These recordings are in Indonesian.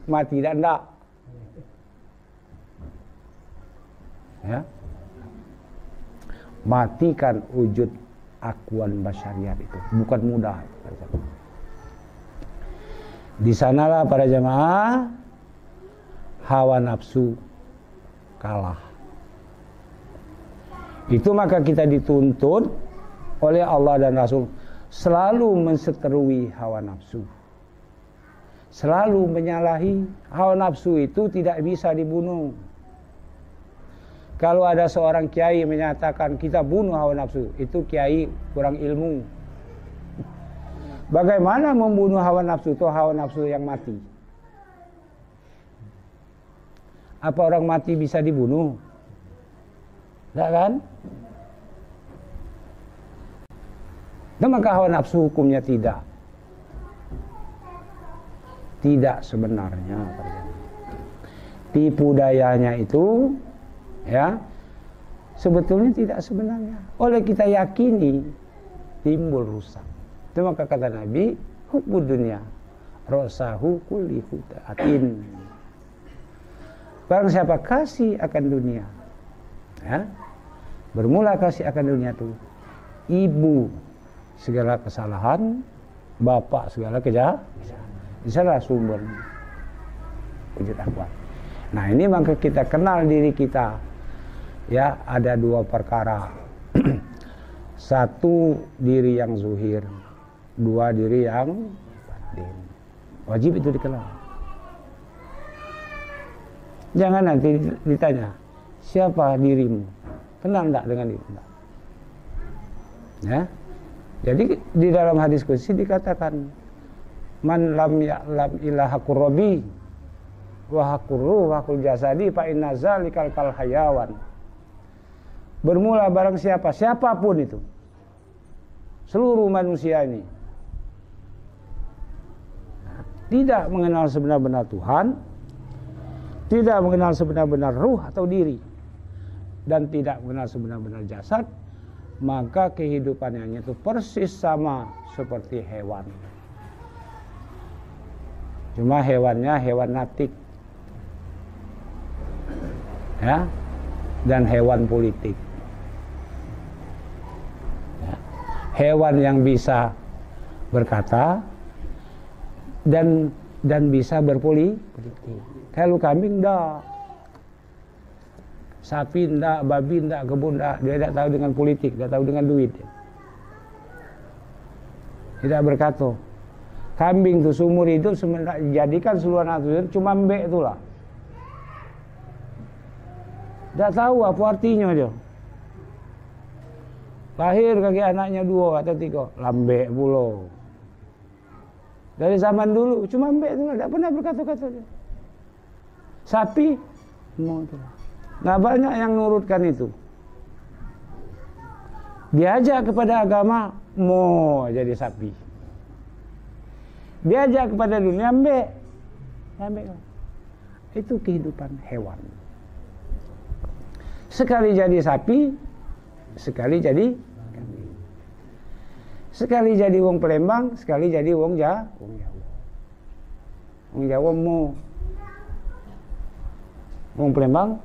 mati dan enggak. Ya. Matikan wujud akuan basyariat itu bukan mudah. Di sanalah para jamaah hawa nafsu kalah. Itu maka kita dituntut oleh Allah dan Rasul selalu menseterui hawa nafsu. Selalu menyalahi hawa nafsu itu tidak bisa dibunuh. Kalau ada seorang kiai menyatakan kita bunuh hawa nafsu, itu kiai kurang ilmu. Bagaimana membunuh hawa nafsu itu hawa nafsu yang mati? Apa orang mati bisa dibunuh? Tidak kan? Dan maka hawa nafsu hukumnya tidak. Tidak sebenarnya. Tipu dayanya itu ya sebetulnya tidak sebenarnya. Oleh kita yakini timbul rusak. Itu maka kata Nabi, hubbud dunya rasahu kulli hutatin. Barang siapa kasih akan dunia, ya, bermula kasih akan dunia itu ibu segala kesalahan, bapak segala kejahatan. Di sana sumber wujud akuan. Nah ini maka kita kenal diri kita. Ya ada dua perkara. Satu diri yang zuhir, dua diri yang batin. Wajib itu dikenal. Jangan nanti ditanya siapa dirimu, kenal enggak dengan diri? Ya, jadi di dalam hadis qudsi dikatakan man lam ya'lam ilaha qurrabi wa haqquru wa qul jasadi fa inna zalikal kal hayawan. Bermula barang siapa, siapapun itu, seluruh manusia ini tidak mengenal sebenar-benar Tuhan, tidak mengenal sebenar-benar ruh atau diri, dan tidak mengenal sebenar-benar jasad, maka kehidupannya itu persis sama seperti hewan. Cuma hewannya hewan natik, ya, dan hewan politik. Ya. Hewan yang bisa berkata dan bisa berpolitik. Kalau kambing enggak, sapi enggak, babi enggak, kebun enggak, dia tidak tahu dengan politik, tidak tahu dengan duit. Tidak berkata. Kambing itu seumur hidup jadikan seluruh anak cuma mbek itulah. Tidak tahu apa artinya dia. Lahir kaki anaknya 2 atau 3, lambek pulau. Dari zaman dulu cuma mbek itulah, tidak pernah berkata-kata dia. Sapi mau itu. Nah banyak yang nurutkan itu. Diajak kepada agama mau jadi sapi. Diajak kepada dunia ambek. Itu kehidupan hewan. Sekali jadi sapi, sekali jadi kambing. Sekali jadi wong Palembang, sekali jadi wong Jawa. Wong Jawa mau wong Palembang.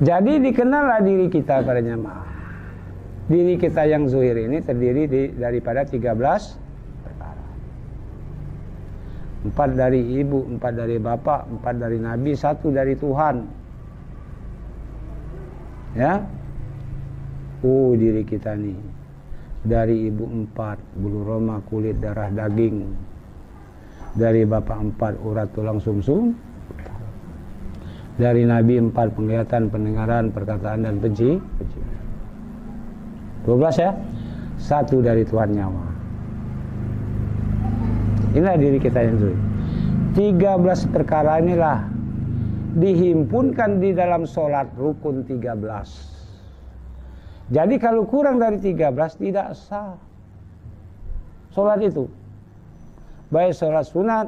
Jadi dikenallah diri kita pada jamaah. Diri kita yang zuhir ini terdiri daripada 13 perkara. 4 dari ibu, 4 dari bapak, 4 dari nabi, 1 dari Tuhan. Ya. Diri kita nih. Dari ibu 4, bulu roma, kulit, darah, daging. Dari bapak 4, urat, tulang, sumsum. Dari nabi 4, penglihatan, pendengaran, perkataan dan penciuman. 12 ya. 1 dari Tuhan nyawa. Inilah diri kita yang zuhir. 13 perkara inilah dihimpunkan di dalam sholat rukun 13. Jadi kalau kurang dari 13 tidak sah sholat itu. Baik sholat sunat,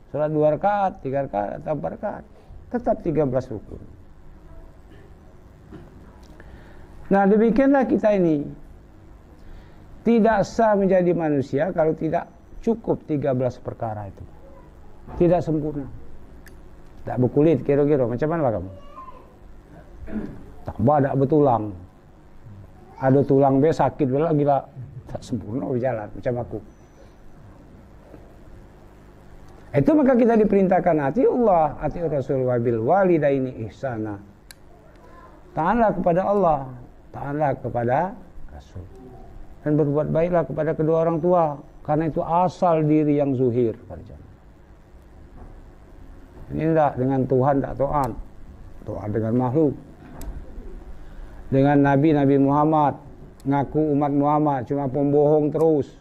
sholat 2 rakaat, 3 rakaat atau 4 rakaat, tetap 13 rukun. Nah demikianlah kita ini. Tidak sah menjadi manusia kalau tidak cukup 13 perkara itu. Tidak sempurna. Tak berkulit kira-kira. Macam mana kamu? Tambah tak bertulang. Ada tulang be sakit pula gila. Tak sempurna berjalan macam aku. Itu maka kita diperintahkan hati Allah, hati Rasul, wabil walidaini ihsana. Taatlah kepada Allah, taatlah kepada Rasul. Dan berbuat baiklah kepada kedua orang tua, karena itu asal diri yang zuhir. Ini tidak dengan Tuhan tak taat, taat dengan makhluk. Dengan Nabi Muhammad, ngaku umat Muhammad cuma pembohong terus,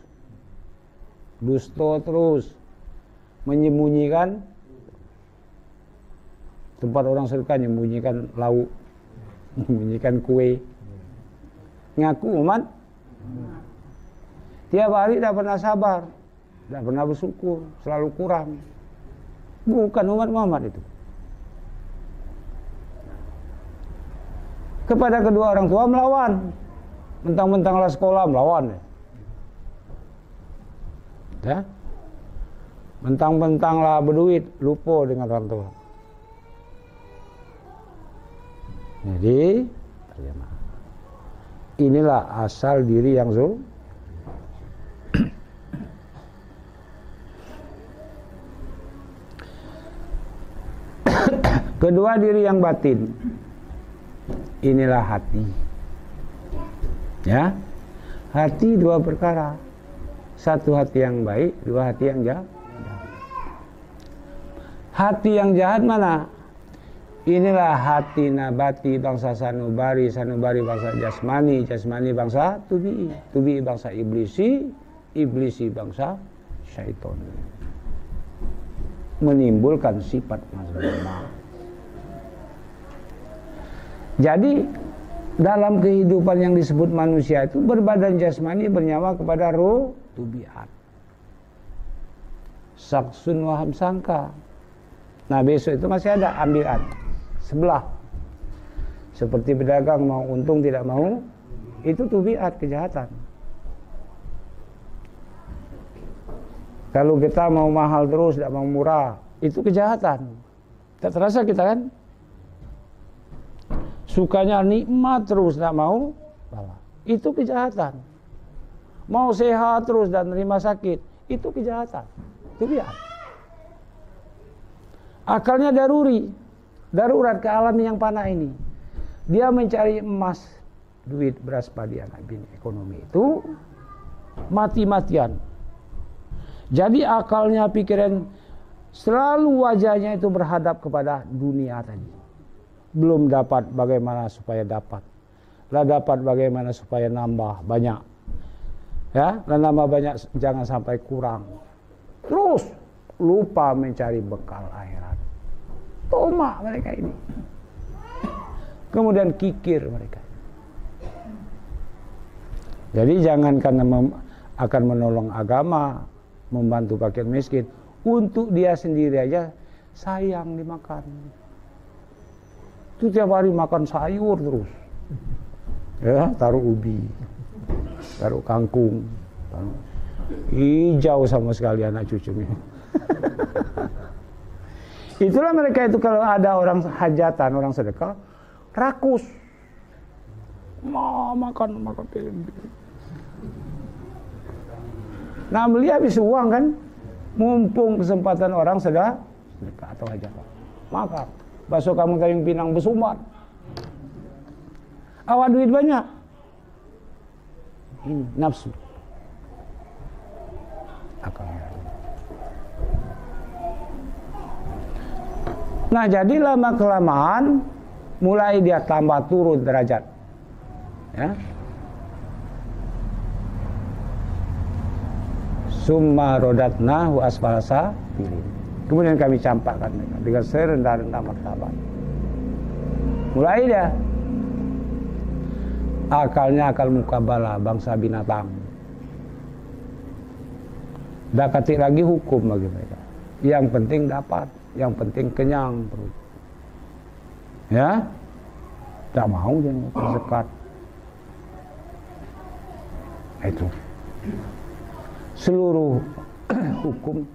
dusta terus, menyembunyikan tempat orang sedekah, menyembunyikan lauk, menyembunyikan kue. Ngaku umat, tiap hari tidak pernah sabar, tidak pernah bersyukur, selalu kurang. Bukan umat Muhammad itu. Kepada kedua orang tua melawan, mentang-mentanglah sekolah melawan, ya. Mentang-mentanglah berduit, lupa dengan orang tua. Jadi, inilah asal diri yang zuhir. Kedua, diri yang batin. Inilah hati. Ya. Hati dua perkara. Satu hati yang baik, dua hati yang jahat. Hati yang jahat mana? Inilah hati nabati bangsa sanubari, sanubari bangsa jasmani, jasmani bangsa tubi'i, tubi'i bangsa iblisi, iblisi bangsa syaitan. Menimbulkan sifat mazmumah. Jadi dalam kehidupan yang disebut manusia itu berbadan jasmani, bernyawa kepada roh tubi'at. Saksun waham sangka. Nah besok itu masih ada ambilan sebelah. Seperti pedagang mau untung tidak mau, itu tubiat kejahatan. Kalau kita mau mahal terus tidak mau murah, itu kejahatan. Tak terasa kita kan? Sukanya nikmat terus tidak mau, itu kejahatan. Mau sehat terus dan nerima sakit, itu kejahatan. Tubiat. Akalnya darurat ke alam yang panah ini. Dia mencari emas, duit, beras, padi, anak bini, ekonomi itu mati-matian. Jadi akalnya, pikiran selalu wajahnya itu berhadap kepada dunia tadi. Belum dapat bagaimana supaya dapat. Lah dapat bagaimana supaya nambah banyak. Ya, lah nambah banyak jangan sampai kurang. Terus lupa mencari bekal akhirat. Tomak mereka ini. Kemudian kikir mereka. Jadi jangan karena akan menolong agama, membantu fakir miskin, untuk dia sendiri aja sayang dimakan. Itu tiap hari makan sayur terus. Ya, taruh ubi, taruh kangkung, hijau sama sekali anak cucunya. Itulah mereka itu kalau ada orang hajatan, orang sedekah, rakus. Makan. Nah, beli habis uang kan, mumpung kesempatan orang sedekah atau hajatan. Maka bakso kamu kayung pinang bersumbat. Awak duit banyak. Ini nafsu. Akalnya. Nah, jadi lama-kelamaan mulai dia tambah turun derajat. Ya. Summa rodatnahu asfala safilin. Kemudian kami campakkan mereka dengan serendah-rendah martabat. Mulai dia akalnya akal mukabala, bangsa binatang. Dah katik lagi hukum bagi mereka. Yang penting dapat, yang penting kenyang perut. Ya, tak mau jangan tersekat. Itu. Seluruh hukum